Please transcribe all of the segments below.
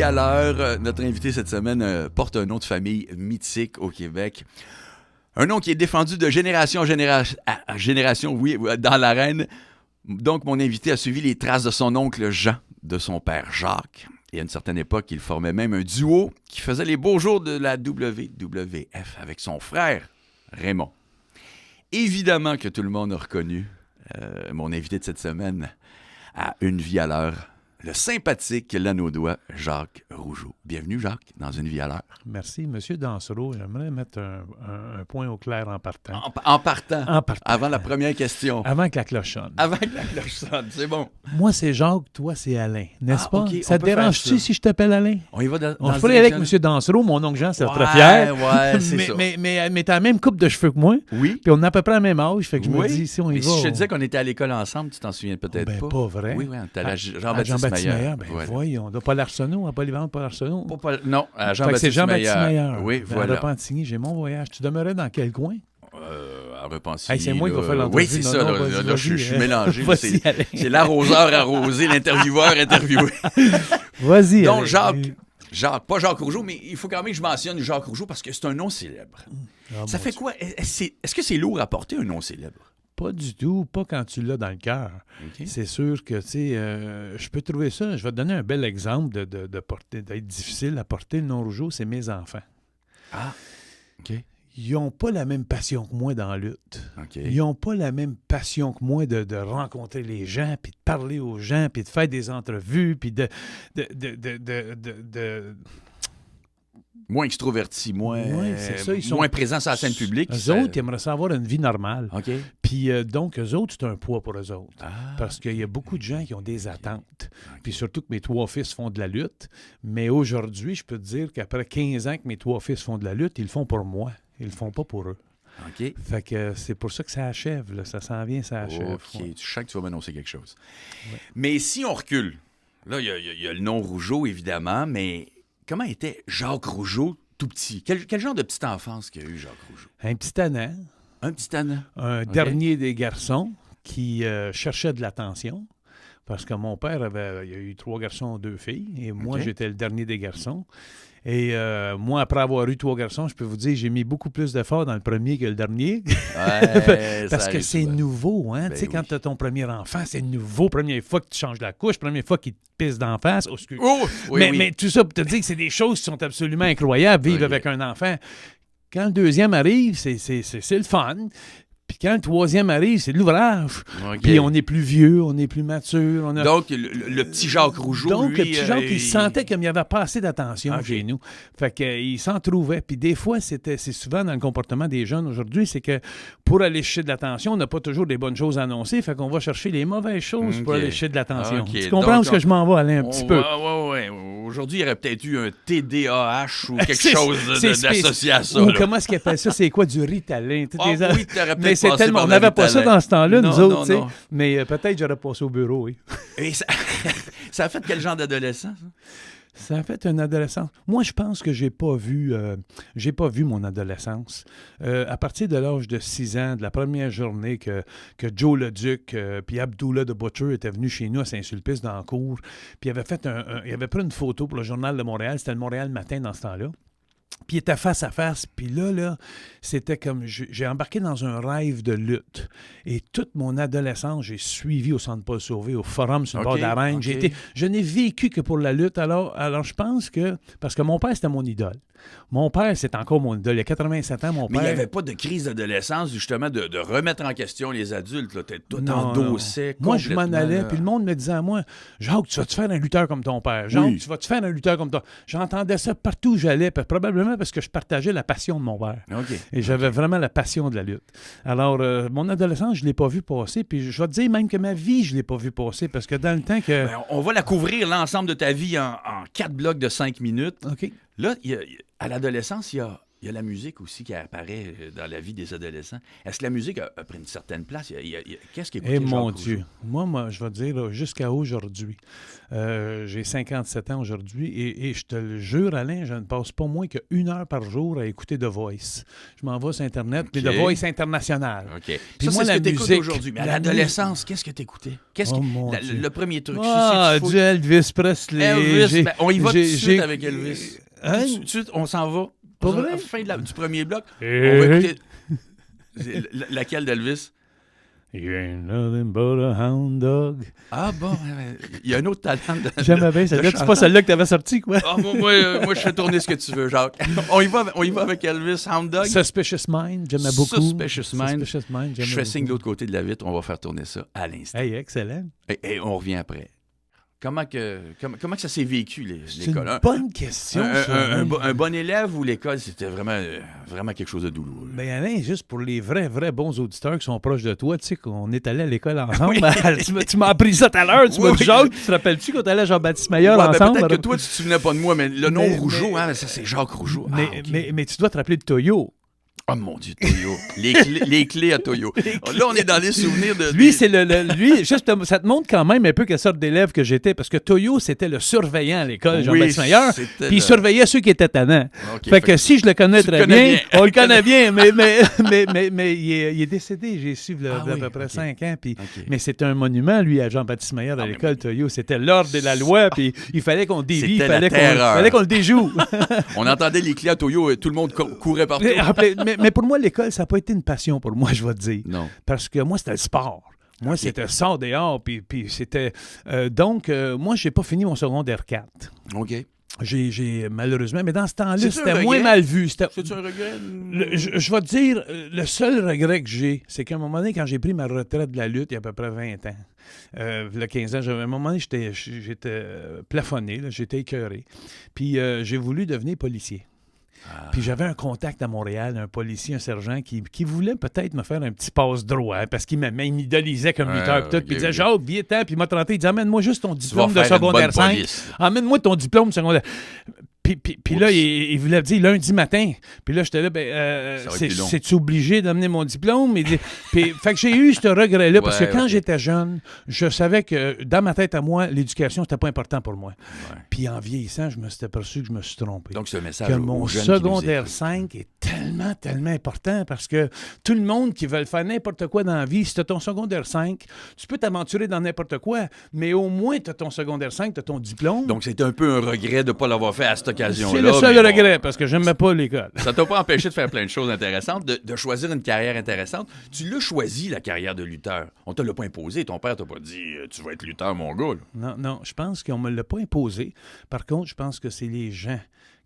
vie à l'heure. Notre invité cette semaine porte un nom de famille mythique au Québec. Un nom qui est défendu de génération en génération, oui, dans l'arène. Donc, mon invité a suivi les traces de son oncle Jean, de son père Jacques. Et à une certaine époque, il formait même un duo qui faisait les beaux jours de la WWF avec son frère Raymond. Évidemment que tout le monde a reconnu mon invité de cette semaine à Une vie à l'heure, le sympathique Lanaudois Jacques Rougeau. Bienvenue, Jacques, dans Une vie à l'heure. Merci. Monsieur Dansereau, j'aimerais mettre un point au clair en partant. En partant. En partant. Avant la première question. Avant que la cloche sonne. Avant que la cloche sonne, c'est bon. Moi, c'est Jacques, toi, c'est Alain, n'est-ce pas? OK, Ça te dérange-tu si je t'appelle Alain? On y va dans On ferait avec M. Dansereau, mon oncle Jean, c'est très fier. Ouais, c'est ça. Mais t'as la même coupe de cheveux que moi. Oui. Puis on a à peu près le même âge, fait que je me dis, si on y mais va... si je te disais qu'on était à l'école ensemble, tu t'en souviens peut-être ben, pas. pas vrai. Oui, on était à Jean-Baptiste Meyer. Ben voyons, on n'a pas l'Arsenault, à Polyvalent, pas l'Arsenault. Non, à Fait que Jean-Baptiste c'est Jean-Baptiste Meyer. Oui, Ben, voilà. À Repentigny, j'ai mon voyage. Tu demeurais dans quel coin? À Repentigny. Hey, c'est moi qui va faire l'entrevue. Oui, c'est Non, ça. non, Là, je suis mélangé. Vas-y, Alain. C'est l'arroseur arrosé, l'intervieweur interviewé. Vas-y, Donc, Alain. Jacques, pas Jacques Rougeau, mais il faut quand même que je mentionne Jacques Rougeau parce que c'est un nom célèbre. Ça fait quoi? Est-ce que c'est lourd à porter un nom célèbre? Pas du tout, pas quand tu l'as dans le cœur. Okay. C'est sûr que, tu sais, je peux trouver ça. Je vais te donner un bel exemple de porter, d'être difficile à porter le nom Rougeau, c'est mes enfants. Ah, OK. Ils n'ont pas la même passion que moi dans la lutte. Okay. Ils n'ont pas la même passion que moi de rencontrer les gens, puis de parler aux gens, puis de faire des entrevues, puis de moins extroverti, moins présent sur la scène publique. Eux autres, ils aimeraient ça avoir une vie normale. OK. Puis donc, eux autres, c'est un poids pour eux autres. Ah. Parce qu'il y a beaucoup de gens qui ont des attentes. Okay. Puis surtout que mes 3 fils font de la lutte. Mais aujourd'hui, je peux te dire qu'après 15 ans que mes 3 fils font de la lutte, ils le font pour moi. Ils le font pas pour eux. OK. Fait que c'est pour ça que ça achève. Là. Ça s'en vient, ça achève. OK. Ouais. Je sens que tu vas m'annoncer quelque chose. Ouais. Mais si on recule, là, il y a le nom Rougeau, évidemment, mais comment était Jacques Rougeau tout petit? Quel genre de petite enfance qu'a eu Jacques Rougeau? Un petit tannant. Un petit tannant. Un dernier des garçons qui cherchait de l'attention. Parce que mon père il y a eu 3 garçons, 2 filles. Et moi, j'étais le dernier des garçons. Et moi, après avoir eu 3 garçons, je peux vous dire, j'ai mis beaucoup plus d'efforts dans le premier que le dernier. Ouais, parce que c'est nouveau, hein. Ben tu sais, quand tu as ton premier enfant, c'est nouveau. Première fois que tu changes la couche, première fois qu'il te pisse d'en face. Mais tout ça pour te dire que c'est des choses qui sont absolument incroyables, vivre avec un enfant. Quand le deuxième arrive, c'est le fun. Puis quand le 3e arrive, c'est de l'ouvrage. Okay. Puis on est plus vieux, on est plus mature. Donc, le petit Jacques Rougeau, Donc, lui, le petit Jacques, il sentait qu'il n'y avait pas assez d'attention chez nous. Fait qu'il s'en trouvait. Puis des fois, c'est souvent dans le comportement des jeunes aujourd'hui, c'est que pour aller chercher de l'attention, on n'a pas toujours des bonnes choses à annoncer. Fait qu'on va chercher les mauvaises choses pour aller chercher de l'attention. Tu comprends où ce que je m'en vais, Alain, un petit peu? Oui. Aujourd'hui, il y aurait peut-être eu un TDAH ou quelque chose d'associé à ça. Ou comment est-ce qu'ils appellent ça? C'est quoi, du Ritalin? Oui, t'aurais peut-être c'est tellement, on n'avait pas ça dans ce temps-là, nous autres. Non. Mais peut-être j'aurais passé au bureau, oui. Et ça a fait quel genre d'adolescent, ça? Ça a fait une adolescence. Moi, je pense que j'ai pas vu mon adolescence. À partir de l'âge de 6 ans, de la première journée que Joe Leduc puis Abdullah de Butcher étaient venus chez nous à Saint-Sulpice dans la cour, puis il avait pris une photo pour le Journal de Montréal. C'était le Montréal Matin dans ce temps-là. Puis il était face à face. Puis là, c'était comme... J'ai embarqué dans un rêve de lutte. Et toute mon adolescence, j'ai suivi au Centre Paul Sauvé, au Forum sur le bord de la Reine. Je n'ai vécu que pour la lutte. Alors, je pense que... Parce que mon père, c'était mon idole. Mon père, c'est encore mon idole. Il a 87 ans, mon père... Mais il n'y avait pas de crise d'adolescence, justement, de remettre en question les adultes. Là. T'es tout endossé. Moi, je m'en allais, puis le monde me disait à moi, « Jacques, tu vas-tu faire un lutteur comme ton père? Jacques, tu vas-tu faire un lutteur comme ton... » J'entendais ça partout où j'allais, probablement parce que je partageais la passion de mon père. Et j'avais vraiment la passion de la lutte. Alors, mon adolescence, je ne l'ai pas vu passer, puis je vais te dire même que ma vie, je ne l'ai pas vu passer, parce que dans le temps que... Ben, on va la couvrir, l'ensemble de ta vie, en 4 blocs de 5 minutes. OK. Là, à l'adolescence, il Il y a la musique aussi qui apparaît dans la vie des adolescents. Est-ce que la musique a pris une certaine place? Qu'est-ce qui écoutait Eh Jacques mon Rougeau? Dieu. Moi, je vais te dire, là, jusqu'à aujourd'hui, j'ai 57 ans aujourd'hui et je te le jure, Alain, je ne passe pas moins que 1 heure par jour à écouter The Voice. Je m'en vais sur Internet, puis OK. The Voice international. OK. Puis Ça, moi, c'est ce la que t'écoutes musique, aujourd'hui. Mais à la l'adolescence, qu'est-ce que t'écoutais? Oh, mon Dieu. Le premier truc? Ah, du Elvis Presley. Elvis. On y va tout de suite avec j'ai- Elvis. Hein? Tout de suite, on s'en va. Pas À vrai? la fin du premier bloc, Hey. on va écouter... Laquelle d'Elvis? You ain't nothing but a hound dog. Ah bon, il y a un autre talent. J'aimais bien celle-là. C'est chanteur. pas celle-là que t'avais sortie, quoi. Ah, moi, je fais tourner ce que tu veux, Jacques. On y va avec Elvis, Hound Dog. Suspicious Mind, j'aimais beaucoup. Suspicious Mind. Suspicious Mind, j'aimais Je fais signe de beaucoup. l'autre côté de la vitre, on va faire tourner ça à l'instant. Hey, excellent. Et on revient après. Comment que ça s'est vécu, C'est l'école? une bonne question, ça. Un bon élève ou l'école, c'était vraiment quelque chose de douloureux? Ben Alain, juste pour les vrais bons auditeurs qui sont proches de toi, tu sais qu'on est allés à l'école ensemble. Tu m'as appris ça tout à l'heure, tu m'as dit, Jacques, tu te rappelles-tu quand on allait à Jean-Baptiste Maillard Ouais, ben, ensemble? peut-être que toi, tu te souvenais pas de moi, mais le nom Mais- Rougeau, mais- hein, ça, c'est Jacques Rougeau. Ah, ok. Mais tu dois te rappeler de Toyo. Oh mon Dieu, Toyo. les clés à Toyo. Là, on est dans les souvenirs de... Lui, c'est lui, juste, ça te montre quand même un peu quelle sorte d'élève que j'étais, parce que Toyo, c'était le surveillant à l'école, Oui, Jean-Baptiste Maillard, c'était puis il le- surveillait ceux qui étaient tannants. Ok, fait que si je le connais tu le très connais bien, bien. on le connaît bien, mais il est décédé, j'ai su, il y a Ah à oui, peu près ok. 5 ans, puis Ok. mais c'était un monument, lui, à Jean-Baptiste Maillard, à Ah, mais l'école, Toyo. C'était l'ordre et la loi, puis il fallait qu'on dévie, il C'était la fallait terreur. qu'on le déjoue. On entendait les clés à Toyo et tout le monde courait partout. mais pour moi, l'école, ça n'a pas été une passion pour moi, je vais te dire. Non. Parce que moi, c'était le sport. Moi, Ok. c'était sort dehors, puis c'était... donc, moi, j'ai pas fini mon secondaire 4. OK. J'ai malheureusement... Mais dans ce temps-là, C'est-tu un c'était regret? moins mal vu. C'est-tu un regret? Je vais te dire, le seul regret que j'ai, c'est qu'à un moment donné, quand j'ai pris ma retraite de la lutte, il y a à peu près 20 ans, il y a 15 ans, à un moment donné, j'étais plafonné, là, j'étais écœuré. Puis j'ai voulu devenir policier. Puis j'avais un contact à Montréal, un policier, un sergent qui voulait peut-être me faire un petit passe-droit parce qu'il m'idéalisait comme Ouais, lutteur. Puis ok, il disait, ok. Jacques, viens-t'en. Puis il m'a tenté, il disait, amène-moi juste ton Tu vas diplôme de faire une secondaire bonne 5. police. Amène-moi ton diplôme de secondaire. Puis là, Oups. il voulait dire lundi matin. Puis là, j'étais là, Ça va être plus long. c'est-tu obligé d'amener mon diplôme? Puis, fait que j'ai eu ce regret-là, parce que Ouais, quand ok. j'étais jeune, je savais que dans ma tête à moi, l'éducation, c'était pas important pour moi. Ouais. Puis en vieillissant, je me suis aperçu que je me suis trompé. Donc, c'est un message Que aux mon jeunes qui nous secondaire écoutent. 5 est tellement important parce que tout le monde qui veut faire n'importe quoi dans la vie, si tu as ton secondaire 5, tu peux t'aventurer dans n'importe quoi, mais au moins tu as ton secondaire 5, tu as ton diplôme. Donc, c'est un peu un regret de ne pas l'avoir fait à cette occasion-là. c'est le seul mais bon, regret parce que j'aimais pas l'école. Ça t'a pas empêché de faire plein de choses intéressantes, de choisir une carrière intéressante. Tu l'as choisi, la carrière de lutteur. On te l'a pas imposé. Ton père t'a pas dit tu vas être lutteur, mon gars. Là. Non, je pense qu'on me l'a pas imposé. Par contre, je pense que c'est les gens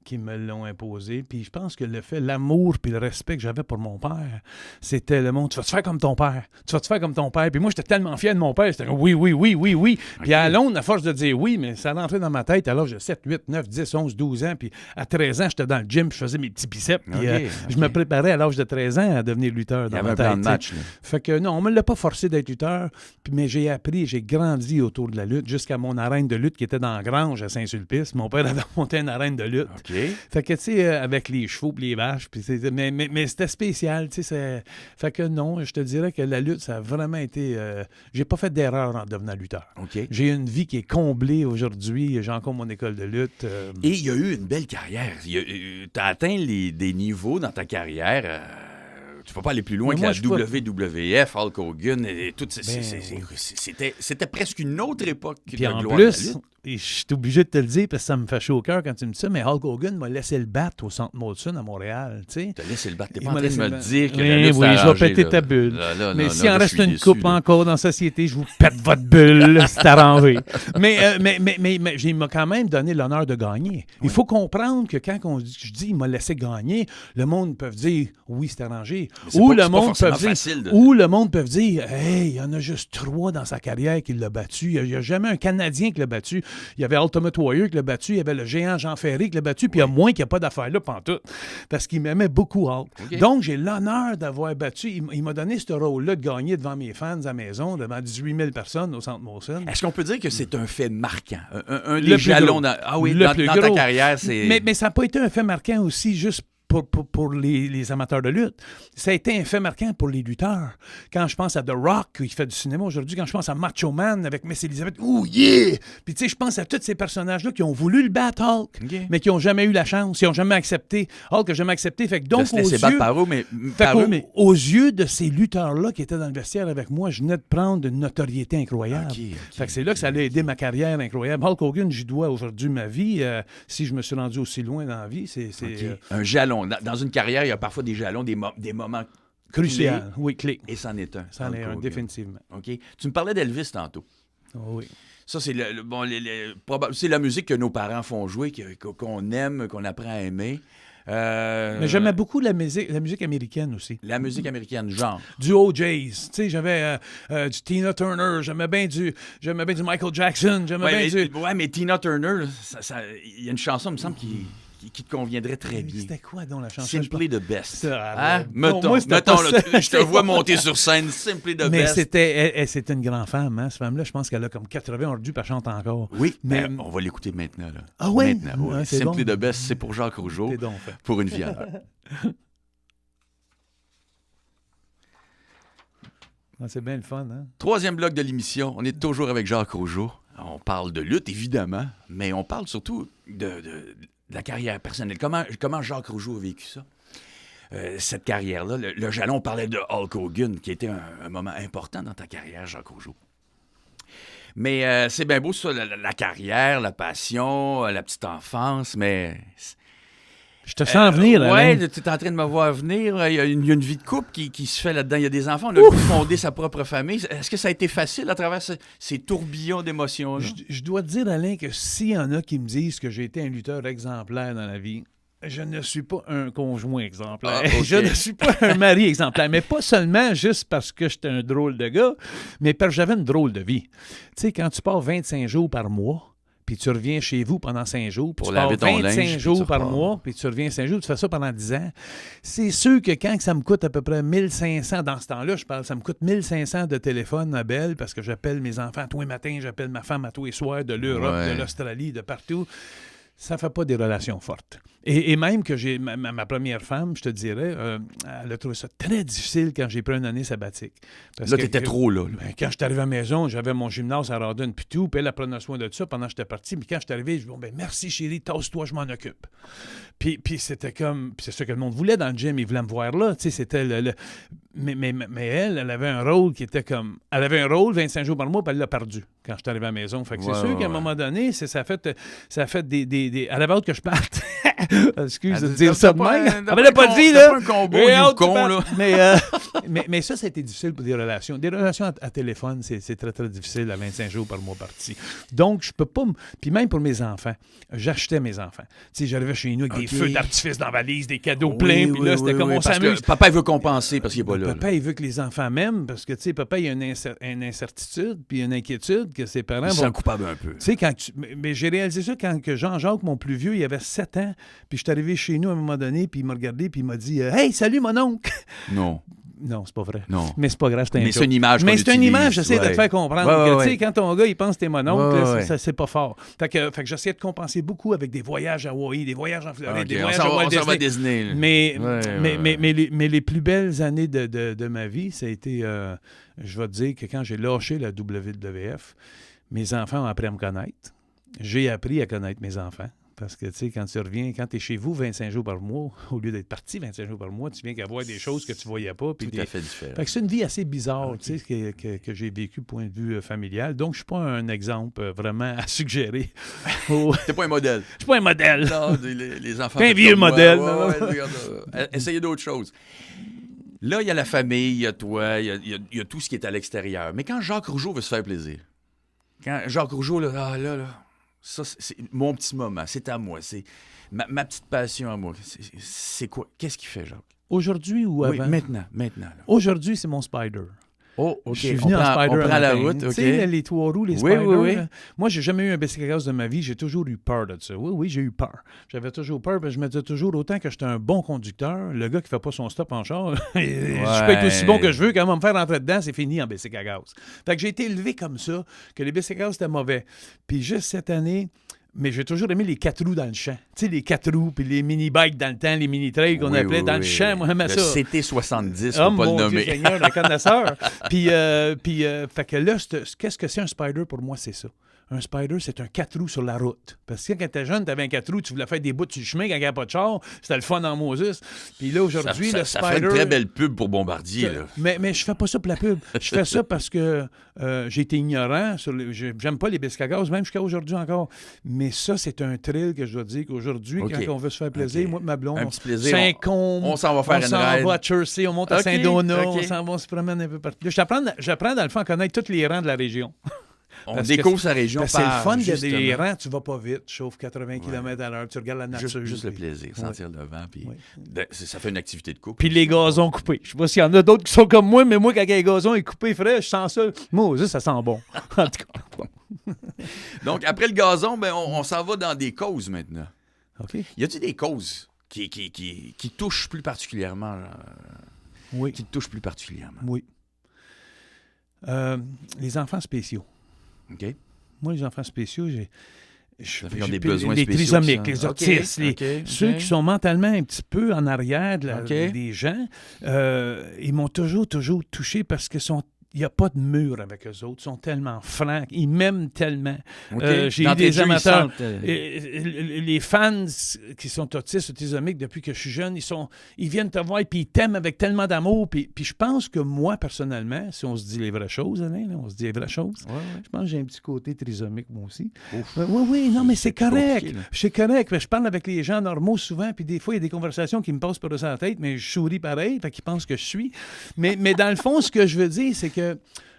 qui me l'ont imposé. Puis je pense que l'amour puis le respect que j'avais pour mon père, c'était le monde, tu vas te faire comme ton père. Tu vas te faire comme ton père. Puis moi, j'étais tellement fier de mon père. C'était comme oui. Puis à Londres, à force de dire oui, mais ça rentrait dans ma tête à l'âge de 7, 8, 9, 10, 11, 12 ans. Puis à 13 ans, j'étais dans le gym, je faisais mes petits biceps. Puis je me préparais à l'âge de 13 ans à devenir lutteur Il y dans avait ma un tête. plan de match. Là. Fait que non, on me l'a pas forcé d'être lutteur, mais j'ai appris, j'ai grandi autour de la lutte jusqu'à mon arène de lutte qui était dans la Grange à Saint-Sulpice. Mon père avait monté une arène de lutte. OK. Fait que, tu sais, avec les chevaux et les vaches, mais c'était spécial, tu sais. Fait que non, je te dirais que la lutte, ça a vraiment été... j'ai pas fait d'erreur en devenant lutteur. OK. J'ai une vie qui est comblée aujourd'hui. J'ai encore mon école de lutte. Et il y a eu une belle carrière. Tu as atteint des niveaux dans ta carrière. Tu ne peux pas aller plus loin Mais que moi, la je peux- WWF, Hulk Hogan et tout. Ben, C'était presque une autre époque Puis de en gloire de la plus, lutte. et je suis obligé de te le dire parce que ça me fait chaud au cœur quand tu me dis ça, mais Hulk Hogan m'a laissé le battre au Centre Molson à Montréal, tu sais. T'as laissé le battre. T'es Il pas en m'a train de laissé me le le battre. dire que Oui, la lutte oui, s'est je vais arrangée, péter là. ta bulle. Là, Mais là, s'il là, en je reste suis une déçu, coupe là. encore dans la société, je vous pète votre bulle, c'est arrangé. Mais il m'a quand même donné l'honneur de gagner. Il faut comprendre que quand je dis il m'a laissé gagner, le monde peut dire oui, c'est arrangé. Mais c'est Ou pas- le c'est pas monde forcément peut dire facile de- ou le monde peut dire hey, il y en a juste 3 dans sa carrière qui l'a battu. Il n'y a jamais un Canadien qui l'a battu. Il y avait Ultimate Warrior qui l'a battu, il y avait le géant Jean Ferré qui l'a battu, puis il y a moins qu'il n'y a pas d'affaire là pantoute. Parce qu'il m'aimait beaucoup Hulk. OK. Donc, j'ai l'honneur d'avoir battu. Il m'a donné ce rôle-là de gagner devant mes fans à la maison, devant 18 000 personnes au Centre Molson. Est-ce qu'on peut dire que c'est un fait marquant? Un Le des plus jalons gros. dans, ah oui, Le dans plus ta gros. carrière, c'est... Mais ça n'a pas été un fait marquant aussi juste pour les amateurs de lutte. Ça a été un fait marquant pour les lutteurs. Quand je pense à The Rock, qui fait du cinéma aujourd'hui, quand je pense à Macho Man avec Miss Elizabeth, oh yeah! Puis tu sais, je pense à tous ces personnages-là qui ont voulu le battre Hulk, mais qui n'ont jamais eu la chance, ils n'ont jamais accepté. Hulk n'a jamais accepté. Fait que donc, aux yeux de ces lutteurs-là qui étaient dans le vestiaire avec moi, je venais de prendre une notoriété incroyable. Fait que c'est là que ça a aidé ma carrière incroyable. Hulk Hogan, j'y dois aujourd'hui ma vie. Si je me suis rendu aussi loin dans la vie, c'est un jalon. Dans une carrière, il y a parfois des jalons, des moments crucial, oui, clé. Et c'en est un. C'en est un, définitivement. OK. Tu me parlais d'Elvis tantôt. Oh, oui. Ça, c'est c'est la musique que nos parents font jouer, qu'on aime, qu'on apprend à aimer. Mais j'aimais beaucoup la musique américaine aussi. La musique américaine, genre? Du OJs. Tu sais, j'avais du Tina Turner, j'aimais bien du Michael Jackson, mais Tina Turner, il y a une chanson, il me semble, qui te conviendrait très bien. C'était quoi donc la chanson? Simply the Best. Mettons, je te vois monter sur scène, Simply the Best. Mais c'était une grande femme, hein, cette femme-là. Je pense qu'elle a comme 80 ordus, puis elle chante encore. Oui, mais on va l'écouter maintenant. Là. Ah oui? Maintenant, oui. Simply the Best, c'est pour Jacques Rougeau, pour une vie à l'heure. C'est bien le fun, hein? Troisième bloc de l'émission, on est toujours avec Jacques Rougeau. On parle de lutte, évidemment, mais on parle surtout de la carrière personnelle. Comment Jacques Rougeau a vécu ça? Cette carrière-là, le jalon, on parlait de Hulk Hogan, qui était un moment important dans ta carrière, Jacques Rougeau. Mais c'est bien beau, ça, la carrière, la passion, la petite enfance, mais... Je te sens venir, là. Oui, tu es en train de me voir venir. Il y a une vie de couple qui se fait là-dedans. Il y a des enfants. On a pu fonder sa propre famille. Est-ce que ça a été facile à travers ces tourbillons d'émotions-là? Je dois te dire, Alain, que s'il y en a qui me disent que j'ai été un lutteur exemplaire dans la vie, je ne suis pas un conjoint exemplaire. Okay. Je ne suis pas un mari exemplaire. Mais pas seulement juste parce que j'étais un drôle de gars, mais parce que j'avais une drôle de vie. Tu sais, quand tu pars 25 jours par mois, puis tu reviens chez vous pendant 5 jours, puis tu pars 25 jours par mois, puis tu reviens 5 jours, tu fais ça pendant 10 ans. C'est sûr que quand ça me coûte à peu près 1500, dans ce temps-là, ça me coûte 1500 de téléphone à Belle, parce que j'appelle mes enfants tous les matins, j'appelle ma femme à tous les soirs, de l'Europe, de l'Australie, de partout. Ça fait pas des relations fortes. Et même que j'ai ma première femme, je te dirais, elle a trouvé ça très difficile quand j'ai pris une année sabbatique. Parce là, t'étais trop là. Ben, quand je suis arrivé à la maison, j'avais mon gymnase à Rawdon puis tout, puis elle prenait soin de ça pendant que j'étais parti. Puis quand je suis arrivé, je dis, bon, ben merci chérie, tasse-toi, je m'en occupe. Puis c'était comme, puis c'est ça que le monde voulait dans le gym, ils voulaient me voir là, tu sais, c'était mais elle avait un rôle qui était comme, elle avait un rôle 25 jours par mois, puis elle l'a perdu quand je suis arrivé à la maison. Fait que c'est sûr qu'à un moment donné, ça a fait des elle avait hâte que je parte. Excuse de dire ça de même. Elle l'a pas dit, là. Pas un combo con, là. Mais ça a été difficile pour des relations. Des relations à téléphone, c'est très, très difficile à 25 jours par mois parti. Donc, je peux pas... Puis même pour mes enfants, j'achetais mes enfants. Tu sais, j'arrivais chez nous avec des feux d'artifice dans la valise, des cadeaux pleins, puis là, c'était comme on s'amuse. Papa, il veut compenser parce qu'il n'est pas là. Papa, il veut que les enfants m'aiment parce que, tu sais, papa, il y a une incertitude puis une inquiétude que ses parents... Ils sont coupables un peu. Tu sais, mais j'ai réalisé ça quand que Jean-Jacques, mon plus vieux, il avait 7 ans, puis je suis arrivé chez nous à un moment donné, puis il m'a regardé, puis il m'a dit « Hey, salut mon oncle! » Non. Non, c'est pas vrai. Non. Mais c'est pas grave, c'est un Mais c'est une image Mais c'est une image, j'essaie de te faire comprendre. Tu sais, quand ton gars, il pense que t'es mon oncle, ça, c'est pas fort. Fait que j'essaie de compenser beaucoup avec des voyages à Hawaï, des voyages en Floride, des voyages à Walt Disney. Mais les plus belles années de ma vie, ça a été, je vais te dire que quand j'ai lâché la WWF, mes enfants ont appris à me connaître. J'ai appris à connaître mes enfants. Parce que, tu sais, quand tu reviens, quand tu es chez vous 25 jours par mois, au lieu d'être parti 25 jours par mois, tu viens qu'à voir des choses que tu ne voyais pas. Tout à fait différent. Fait que c'est une vie assez bizarre, tu sais, que j'ai vécu point de vue familial. Donc, je ne suis pas un exemple vraiment à suggérer. T'es pas un modèle. Je suis pas un modèle. Non, les enfants... Pas un vieux modèle. Essayez d'autres choses. Là, il y a la famille, il y a toi, il y a tout ce qui est à l'extérieur. Mais quand Jacques Rougeau veut se faire plaisir, quand Jacques Rougeau, là... Ça, c'est mon petit moment. C'est à moi. C'est ma petite passion à moi. C'est quoi? Qu'est-ce qu'il fait, Jacques? Aujourd'hui ou avant? Oui, maintenant. Là. Aujourd'hui, c'est mon Spider. Oh, OK. Je suis venu en Spider. On prend la route, OK. Tu sais, les 3 roues, les oui, Spider. Oui. Moi, j'ai jamais eu un bicyclette de ma vie. J'ai toujours eu peur de ça. Oui, j'ai eu peur. J'avais toujours peur, parce que je me disais toujours, autant que j'étais un bon conducteur, le gars qui fait pas son stop en char, je peux être aussi bon que je veux, quand on va me faire rentrer dedans, c'est fini en bicycle à gaz. Fait que j'ai été élevé comme ça, que les bicyclettes, c'était mauvais. Puis juste cette année... Mais j'ai toujours aimé les 4 roues dans le champ. Tu sais, les 4 roues, puis les mini-bikes dans le temps, les mini-trails qu'on appelait dans le champ. Moi, j'aimais ça. Le CT70, Oh, faut pas le mon nommer. Dieu Seigneur, un connaisseur. Puis, fait que là, qu'est-ce que c'est un Spider pour moi? C'est ça. Un Spider, c'est un 4 roues sur la route. Parce que quand t'étais jeune, t'avais un 4 roues, tu voulais faire des bouts sur le chemin quand il n'y avait pas de char. C'était le fun en Moses. Puis là, aujourd'hui, le Spider... Ça fait une très belle pub pour Bombardier, là. Mais je fais pas ça pour la pub. Je fais ça parce que j'ai été ignorant. J'aime pas les biscuits à gaz, même jusqu'à aujourd'hui encore. Mais ça, c'est un thrill que je dois dire qu'aujourd'hui, quand on veut se faire plaisir, moi et ma blonde, un petit plaisir. on s'en va faire une ride. On s'en va à Chersey, on monte à Saint-Donat, on s'en va, on se promène un peu partout. J'apprends dans le fond à connaître tous les rangs de la région. On découvre sa région c'est le fun, il y a justement. des rangs, tu vas pas vite, tu chauffes 80 km/h, tu regardes la nature. Juste le plaisir, sentir le vent, puis ça fait une activité de couple. Puis les gazons coupés. Je sais pas s'il y en a d'autres qui sont comme moi, mais moi, quand le gazon est coupé frais, je sens ça. Moi, ça sent bon. En tout cas. Donc, après le gazon, ben, on s'en va dans des causes maintenant. OK. Y a-t-il des causes qui touchent plus particulièrement? Oui. Qui te touchent plus particulièrement? Oui. Les enfants spéciaux. OK. Moi, les enfants spéciaux, j'ai des besoins les spéciaux. trisomiques, les autistes, ceux qui sont mentalement un petit peu en arrière des gens, ils m'ont toujours touché parce que il n'y a pas de mur avec eux autres. Ils sont tellement francs. Ils m'aiment tellement. J'ai eu des amateurs. Les fans qui sont autistes, trisomiques, depuis que je suis jeune, ils viennent te voir et ils t'aiment avec tellement d'amour. Puis je pense que moi, personnellement, si on se dit les vraies choses, Alain, on se dit les vraies choses, je pense que j'ai un petit côté trisomique, moi aussi. Oui, non, mais c'est correct. C'est correct. Je parle avec les gens normaux souvent, puis des fois, il y a des conversations qui me passent par la tête, mais je souris pareil, fait qu'ils pensent que je suis. Mais dans le fond, ce que je veux dire, c'est que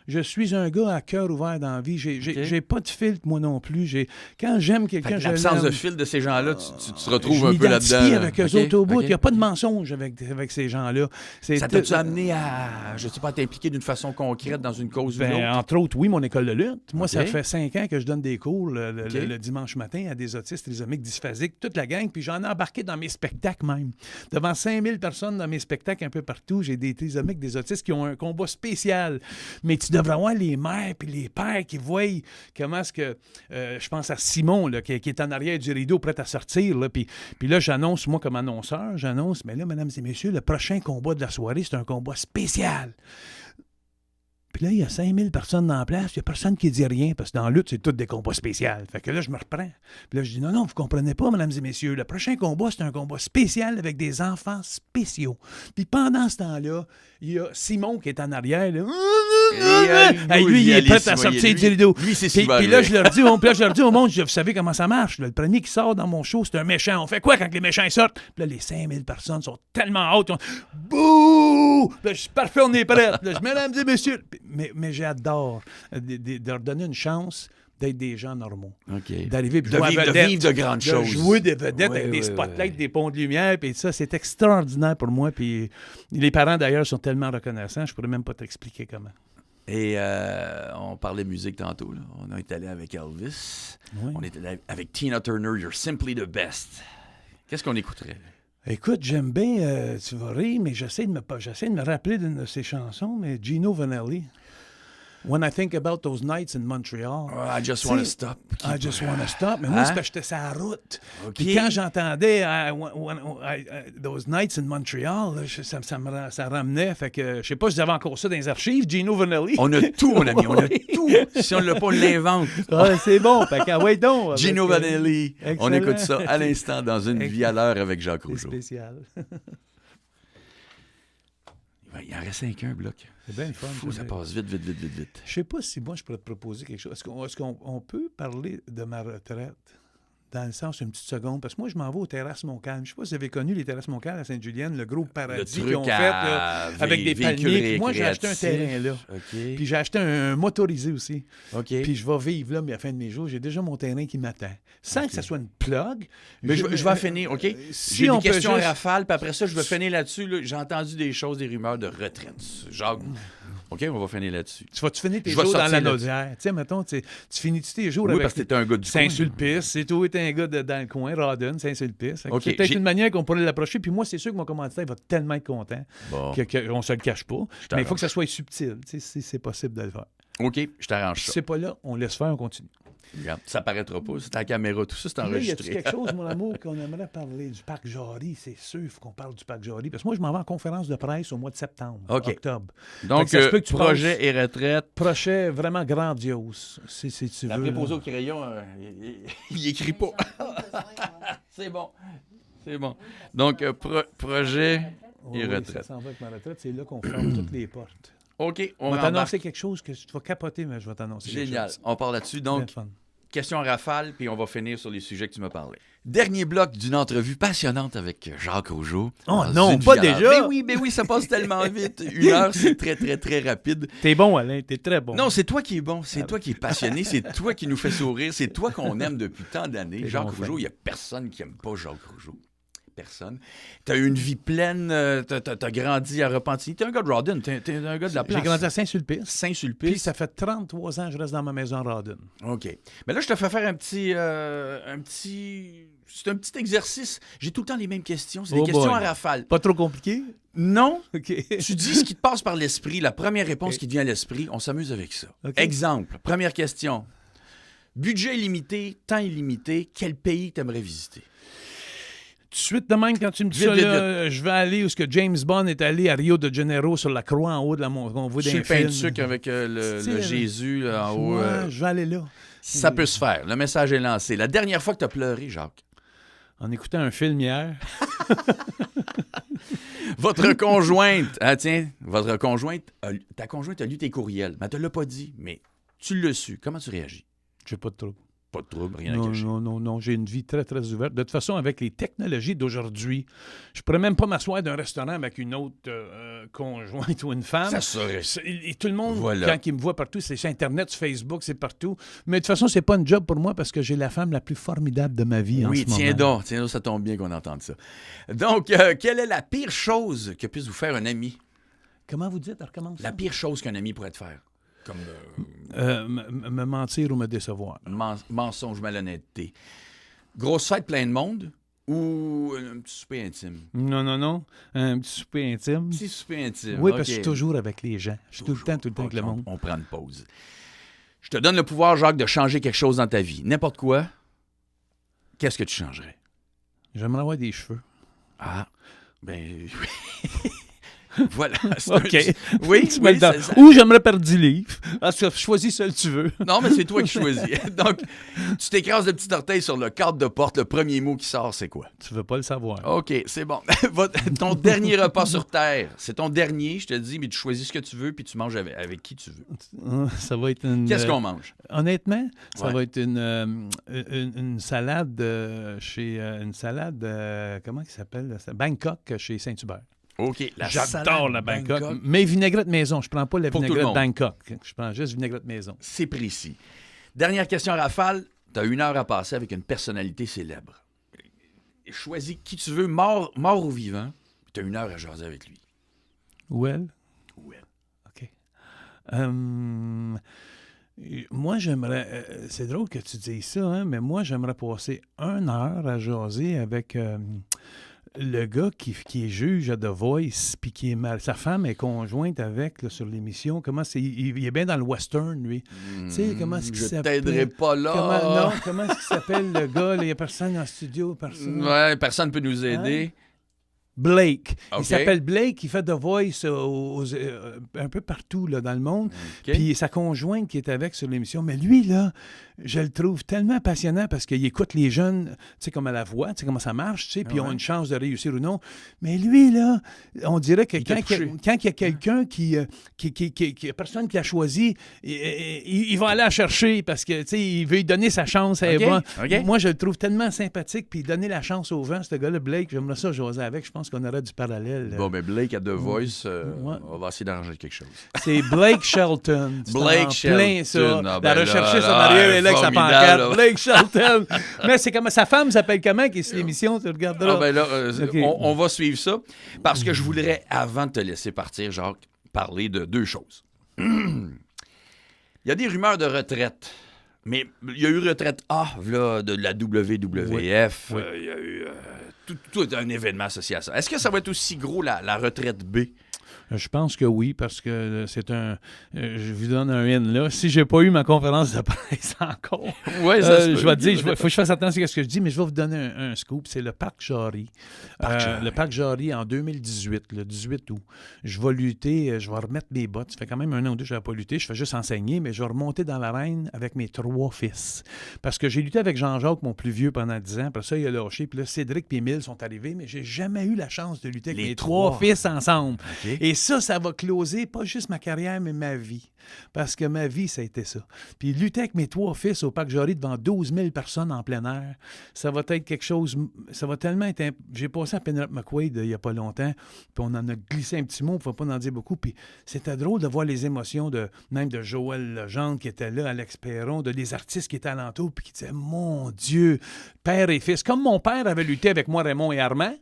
je suis un gars à cœur ouvert dans la vie. J'ai pas de filtre, moi non plus. Quand j'aime quelqu'un, je l'absence de filtre de ces gens-là, tu te retrouves un peu là-dedans. Je m'identifie avec eux autres au bout. Il n'y a pas de mensonge avec ces gens-là. Ça t'a-tu amené à, je sais pas, t'impliquer d'une façon concrète dans une cause ou l'autre? Entre autres, oui, mon école de lutte. Moi, ça fait 5 ans que je donne des cours le dimanche matin à des autistes trisomiques dysphasiques, toute la gang, puis j'en ai embarqué dans mes spectacles même. Devant 5000 personnes dans mes spectacles un peu partout, j'ai des trisomiques, des autistes qui ont un combat spécial. Mais tu devrais avoir les mères et les pères qui voient comment est-ce que... je pense à Simon, là, qui est en arrière du rideau, prêt à sortir. Là, puis là, j'annonce, moi, comme annonceur, mais là, mesdames et messieurs, le prochain combat de la soirée, c'est un combat spécial. Puis là, il y a 5000 personnes dans la place, il n'y a personne qui dit rien, parce que dans la lutte, c'est tout des combats spéciaux. Fait que là, je me reprends. Puis là, je dis, non, vous ne comprenez pas, mesdames et messieurs, le prochain combat, c'est un combat spécial avec des enfants spéciaux. Puis pendant ce temps-là, il y a Simon qui est en arrière, là. Lui, il est prêt à sortir du rideau. Puis là, je leur dis au monde, vous savez comment ça marche. Là, le premier qui sort dans mon show, c'est un méchant. On fait quoi quand les méchants sortent? Puis là, les 5000 personnes sont tellement hautes. Bouh! Là, je suis parfait, on est prêts. Là, mesdames et messieurs. Mais j'adore de leur donner une chance d'être des gens normaux. D'arriver puis de vivre de grandes choses. Jouer des vedettes avec des spotlights, des ponts de lumière, puis ça, c'est extraordinaire pour moi. Puis les parents, d'ailleurs, sont tellement reconnaissants, je pourrais même pas t'expliquer comment. Et on parlait musique tantôt. Là. On est allé avec Elvis. Oui. On est allé avec Tina Turner, You're Simply the Best. Qu'est-ce qu'on écouterait? Écoute, j'aime bien, tu vas rire, mais j'essaie de me rappeler d'une de ses chansons, mais Gino Vanelli. When I think about those nights in Montreal. I just want to stop. I just want to stop. Mais moi, c'est parce que j'étais sur la route. Puis quand j'entendais those nights in Montreal, là, ça ramenait. Fait que je sais pas si vous avez encore ça dans les archives, Gino Vanelli. On a tout, mon ami. On a tout. Si on ne l'a pas, on l'invente. C'est bon. Fait que, ouais, donc. Gino Vanelli. On écoute ça à l'instant dans Une vie à l'heure avec Jacques Rougeau. C'est spécial. Il en reste 5 bloc. C'est bien le fun. Ça passe vite. Je sais pas si moi, je pourrais te proposer quelque chose. Est-ce qu'on peut parler de ma retraite? Dans le sens, une petite seconde, parce que moi, je m'en vais aux Terrasses Montcalm. Je ne sais pas si vous avez connu les Terrasses Montcalm à Sainte-Julienne, le gros paradis qu'ils ont fait là, avec des palmiers. Moi, j'ai acheté un terrain là. Puis j'ai acheté un motorisé aussi. Puis je vais vivre là, mais à la fin de mes jours, j'ai déjà mon terrain qui m'attend. Sans que ça soit une plug. Mais je vais finir, OK? J'ai des questions en rafale, puis après ça, je vais finir là-dessus. Là. J'ai entendu des choses, des rumeurs de retraite. Jacques... OK, on va finir là-dessus. Tu vas-tu finir tes jours dans la Naudière? Tu sais, mettons, tu finis-tu tes jours avec... parce que t'étais un gars du Saint-Sulpice. C'est tout, t'es un gars dans le coin, Rawdon, Saint-Sulpice. C'est peut-être une manière qu'on pourrait l'approcher. Puis moi, c'est sûr que mon commanditaire va tellement être content qu'on se le cache pas. Mais il faut que ça soit subtil, tu sais, si c'est possible de le faire. OK, je t'arrange ça. Si c'est pas là, on laisse faire, on continue. Regarde, ça paraîtra pas. C'est à la caméra, tout ça, c'est Là, y a-tu enregistré. quelque chose, mon amour, qu'on aimerait parler du parc Jarry? C'est sûr, il faut qu'on parle du parc Jarry. Parce que moi, je m'en vais en conférence de presse au mois de septembre, OK. octobre. Donc, Fait que ça se peut que tu projet et retraite. Projet vraiment grandiose, si tu La veux. préposée là. au crayon, il écrit pas. C'est bon. C'est bon. Donc, projet Oui, et oui, retraite. ça s'en va avec ma retraite. C'est là qu'on ferme toutes les portes. OK, on On va embarque. t'annoncer quelque chose que tu vas capoter, mais je vais t'annoncer quelque Génial. chose. On part là-dessus. Bien Donc, fun. question en rafale, puis on va finir sur les sujets que tu m'as parlé. Dernier bloc d'une entrevue passionnante avec Jacques Rougeau. Oh Dans non, une pas vie à l'heure. déjà! Mais oui, ça passe tellement vite. 1 heure, c'est très, très, très rapide. T'es bon, Alain, t'es très bon. Non, c'est toi qui es bon, c'est toi qui es passionné, c'est toi qui nous fait sourire, c'est toi qu'on aime depuis tant d'années. T'es Jacques bon, Rougeau, Frank. il n'y a personne qui n'aime pas Jacques Rougeau. Personne. T'as eu une vie pleine, t'as grandi à Repentigny. T'es un gars de Rawdon, t'es un gars de la place. J'ai grandi à Saint-Sulpice. Puis Saint-Sulpice. ça fait 33 ans que je reste dans ma maison Rawdon. OK. Mais là, je te fais faire un petit... C'est un petit exercice. J'ai tout le temps les mêmes questions. C'est des Oh questions boy. à rafale. Pas trop compliqué? Non. OK. Tu dis ce qui te passe par l'esprit, la première réponse OK. qui te vient à l'esprit, on s'amuse avec ça. OK. Exemple, première question. Budget illimité, temps illimité, quel pays t'aimerais visiter? Tout de suite de même, quand tu me dis Vite, ça, vite, là, je vais aller où ce que James Bond est allé à Rio de Janeiro sur la croix en haut de la montagne. On voit Sur des le pain de films. sucre avec le C'est- Jésus là, en haut. Ouais, je vais aller là. Ça peut se faire. Le message est lancé. La dernière fois que tu as pleuré, Jacques, En écoutant un film hier. votre conjointe, votre conjointe, ta conjointe a lu tes courriels, mais elle te l'a pas dit, mais tu l'as su. Comment tu réagis? J'ai pas de trouble. Pas de trouble, rien à Non, cacher. non. J'ai une vie très, très ouverte. De toute façon, avec les technologies d'aujourd'hui, je pourrais même pas m'asseoir d'un restaurant avec une autre conjointe ou une femme. Ça serait... Et tout le monde, Voilà. quand il me voit partout, c'est sur Internet, sur Facebook, c'est partout. Mais de toute façon, c'est pas un job pour moi parce que j'ai la femme la plus formidable de ma vie en Oui, ce moment. tiens donc, ça tombe bien qu'on entende ça. Donc, quelle est la pire chose que puisse vous faire un ami? Comment vous dites? Recommence. La pire chose qu'un ami pourrait te faire? Comme Me mentir ou me décevoir. mensonge, malhonnêteté. Grosse fête, plein de monde ou un petit souper intime? Non. Un petit souper intime. Petit souper intime. Oui, OK. parce que je suis toujours avec les gens. Je suis tout le temps avec OK, le monde. On prend une pause. Je te donne le pouvoir, Jacques, de changer quelque chose dans ta vie. N'importe quoi. Qu'est-ce que tu changerais? J'aimerais avoir des cheveux. Ah, ben... Voilà. c'est OK. Oui, Tu me le donnes. ça- Ou j'aimerais perdre 10 livres. Ah, choisis celle que tu veux. Non, mais c'est toi qui choisis. Donc, tu t'écrases le petit orteil sur le cadre de porte. Le premier mot qui sort, c'est quoi? Tu veux pas le savoir. OK, c'est bon. Ton dernier repas sur Terre, c'est ton dernier, je te dis, mais tu choisis ce que tu veux puis tu manges avec qui tu veux. Ça va être une... Qu'est-ce qu'on mange? Honnêtement, ça Ouais. va être une salade chez... une salade... comment il s'appelle? Bangkok chez Saint-Hubert. OK, J'adore salade la Bangkok. Bangkok. Mais vinaigrette maison. Je prends pas la Pour tout le vinaigrette monde. Bangkok. Je prends juste vinaigrette maison. C'est précis. Dernière question rafale. Tu as 1 heure à passer avec une personnalité célèbre. Choisis qui tu veux, mort ou vivant, puis tu as 1 heure à jaser avec lui. Well? Ouais. OK. Moi, j'aimerais... c'est drôle que tu dises ça, hein, mais moi, j'aimerais passer 1 heure à jaser avec le gars qui est juge à The Voice, puis qui est sa femme est conjointe avec là, sur l'émission. Comment c'est... Il est bien dans le western, lui. Tu sais, comment est-ce qu'il Je s'appelle? t'aiderai pas là. Comment est-ce qu'il s'appelle, le gars? Il n'y a personne en studio, personne. Ouais, personne ne peut nous aider. Blake. OK. Il s'appelle Blake, il fait The Voice un peu partout là, dans le monde. OK. Puis sa conjointe qui est avec sur l'émission. Mais lui, là, je le trouve tellement passionnant parce qu'il écoute les jeunes, tu sais, comme à la voix, tu sais, comment ça marche, tu sais, puis ils ont une chance de réussir ou non. Mais lui, là, on dirait que quand il y a quelqu'un qui personne qui l'a choisi, il va aller la chercher parce que, tu sais, il veut lui donner sa chance. Elle est bonne. OK. Moi, je le trouve tellement sympathique, puis donner la chance aux gens, ce gars-là, Blake, j'aimerais ça jaser avec. Je pense qu'on aurait du parallèle. Bon, ben Blake à The Voice, Ouais. on va essayer d'arranger quelque chose. C'est Blake Shelton. C'est Blake en plein, ça. Shelton. Ah, ben la rechercher là, son là, arrière et là, avec sa formidable, pancarte. là. Blake Shelton. Mais c'est comme sa femme s'appelle comment qui est sur l'émission, tu regarderas. Ah ben là, OK. on va suivre ça parce que je voudrais, avant de te laisser partir, Jacques, parler de 2 choses. Il y a des rumeurs de retraite. Mais il y a eu retraite A là, de la WWF. Il y a eu tout un événement associé à ça. Est-ce que ça va être aussi gros la retraite B? Je pense que oui, parce que c'est un... je vous donne un N là. Si j'ai pas eu ma conférence de presse encore, Ouais, ça se peut. je vais te dire, faut que je fasse attention à ce que je dis, mais je vais vous donner un scoop. C'est le Parc Jarry. Le Parc Jarry en 2018, le 18 août. Je vais lutter, je vais remettre mes bottes. Ça fait quand même 1 an ou 2 que je n'avais pas lutté. Je fais juste enseigner, mais je vais remonter dans l'arène avec mes 3 fils. Parce que j'ai lutté avec Jean-Jacques, mon plus vieux, pendant 10 ans. Après ça, il a lâché. Puis là, Cédric et Émile sont arrivés, mais j'ai jamais eu la chance de lutter avec mes 3 fils ensemble. OK. Et ça va closer pas juste ma carrière, mais ma vie. Parce que ma vie, ça a été ça. Puis lutter avec mes 3 fils au Parc Jarry devant 12 000 personnes en plein air, ça va être quelque chose... Ça va tellement être... J'ai passé à Penelope McQuaid il n'y a pas longtemps, puis on en a glissé un petit mot, il ne faut pas en dire beaucoup. Puis c'était drôle de voir les émotions même de Joël Legendre qui était là, Alex Perron, des artistes qui étaient alentour, puis qui disaient « Mon Dieu, père et fils ». Comme mon père avait lutté avec moi, Raymond et Armand,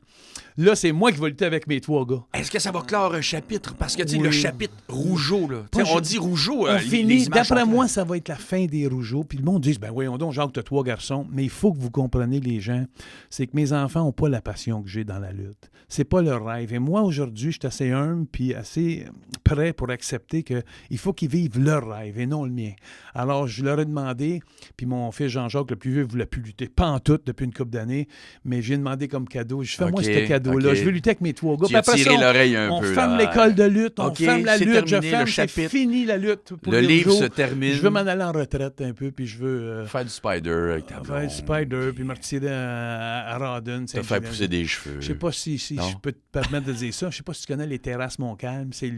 là, c'est moi qui vais lutter avec mes 3 gars. Est-ce que ça va clore un chapitre? Parce que, tu sais, Oui. le chapitre Rougeau, là. Tu sais, on dit Rougeau. On les finit. images D'après sont moi, claires. ça va être la fin des Rougeaux. Puis le monde dit, ben voyons donc, Jacques, tu as 3 garçons. Mais il faut que vous compreniez, les gens, c'est que mes enfants n'ont pas la passion que j'ai dans la lutte. C'est pas leur rêve. Et moi, aujourd'hui, je suis assez humble puis assez prêt pour accepter qu'il faut qu'ils vivent leur rêve et non le mien. Alors, je leur ai demandé, puis mon fils Jean-Jacques, le plus vieux, ne voulait plus lutter. Pas en tout depuis une couple d'années, mais j'ai demandé comme cadeau. Je fais, moi, OK, ce cadeau-là. OK. Je veux lutter avec mes 3 gars. Tu as Puis après tiré ça, l'oreille un on peu. ferme là. l'école de lutte, on OK, ferme la c'est lutte, je terminé, ferme, le c'est chapitre. fini la lutte. Pour Le les livre Rougeaux. se termine. Je veux m'en aller en retraite un peu, puis je veux Faire du spider avec ta faire blonde. du spider, puis me retirer à Rawdon. Te faire pousser des cheveux. Je sais pas si Non. je peux te permettre de dire ça. Je sais pas si tu connais les terrasses Montcalm. C'est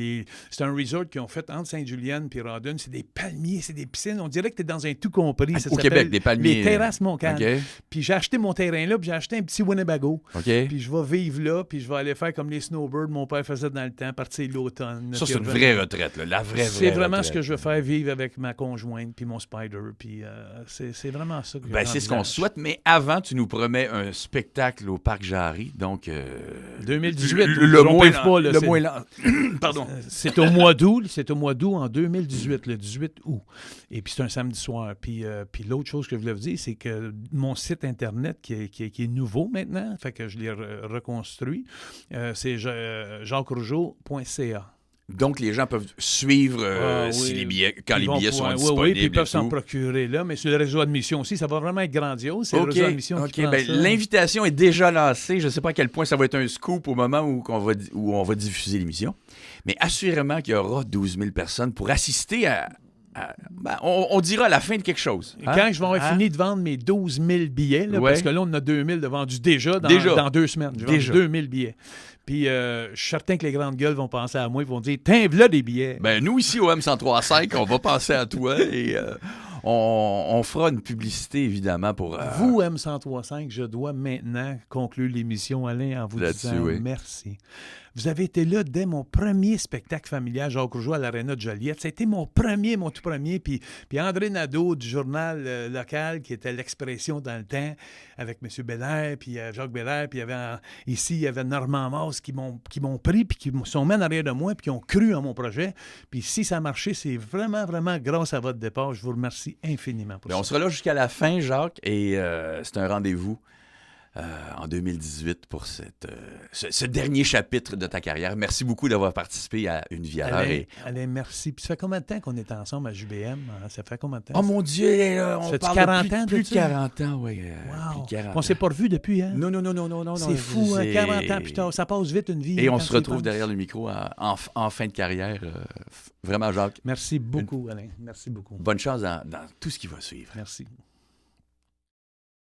un resort qu'ils ont fait entre Sainte-Julienne et Rawdon. C'est des palmiers, c'est des piscines. On dirait que tu es dans un tout compris. Ça Au s'appelle Québec, des palmiers. Les terrasses Montcalm. OK. Puis j'ai acheté mon terrain là, puis j'ai acheté un petit Winnebago. OK. Puis je vais vivre là, puis je vais aller faire comme les snowbirds mon père faisait dans le temps, partir l'automne. Ça, puis c'est une revenir. vraie retraite, là. La vraie C'est vraiment retraite. ce que je veux faire, vivre avec ma conjointe, puis mon spider, puis c'est vraiment ça que Ben, c'est ce qu'on souhaite, mais avant, tu nous promets un spectacle au Parc Jarry, donc... 2018, le on moins pèse pas, là, le c'est- moins lent. Pardon. C'est au mois d'août, en 2018, le 18 août. Et puis c'est un samedi soir. Puis l'autre chose que je voulais vous dire, c'est que mon site Internet qui est nouveau maintenant, fait que je l'ai reconstruit, c'est jacquesrougeau.ca. Donc, les gens peuvent suivre si oui. les billets, quand Ils les vont billets sont pouvoir- disponibles. Oui, puis ils peuvent et s'en tout. procurer là, mais sur le réseau d'admission aussi, ça va vraiment être grandiose. C'est le OK, réseau d'admission qui prend ben, ça. l'invitation est déjà lancée. Je ne sais pas à quel point ça va être un scoop au moment où on va diffuser l'émission. Mais assurément qu'il y aura 12 000 personnes pour assister ben, on dira à la fin de quelque chose. Hein? Quand je vais avoir Hein? fini de vendre mes 12 000 billets, là, Ouais. parce que là, on en a 2 000 de vendus déjà dans 2 semaines. J'ai vendu Déjà. 2 000 billets. Puis je suis certain que les grandes gueules vont penser à moi, ils vont dire « Tiens, voilà des billets! Ben, nous, ici, au M1035, on va penser à toi et on fera une publicité, évidemment, pour... Vous, M1035, je dois maintenant conclure l'émission, Alain, en vous Là-dessus, disant oui. merci. Vous avez été là dès mon premier spectacle familial, Jacques Rougeau à l'Aréna de Joliette. Ça a été mon tout premier. Puis André Nadeau du journal local, qui était l'Expression dans le temps, avec M. Belair, puis Jacques Belair, puis ici, il y avait Normand Masse qui m'ont pris, puis qui sont mis en arrière de moi, puis qui ont cru en mon projet. Puis si ça a marché, c'est vraiment, vraiment grâce à votre départ. Je vous remercie infiniment pour Ben, ça. on sera là jusqu'à la fin, Jacques, et c'est un rendez-vous en 2018 pour ce dernier chapitre de ta carrière. Merci beaucoup d'avoir participé à Une vie à l'heure. Alain, merci. Puis ça fait combien de temps qu'on est ensemble à JBM? Ça fait combien de temps? Oh mon Dieu, on Ça fait-tu parle 40 de plus, ans de plus de ça? 40 ans, oui. Wow. Plus de 40 On s'est pas revus depuis, hein? Non. C'est fou, hein, 40 ans plus tard. Ça passe vite, une vie. Et hein, on quand se tu y retrouve penses. derrière le micro en fin de carrière. Vraiment, Jacques, Merci beaucoup, Alain. Merci beaucoup. bonne chance dans tout ce qui va suivre. Merci.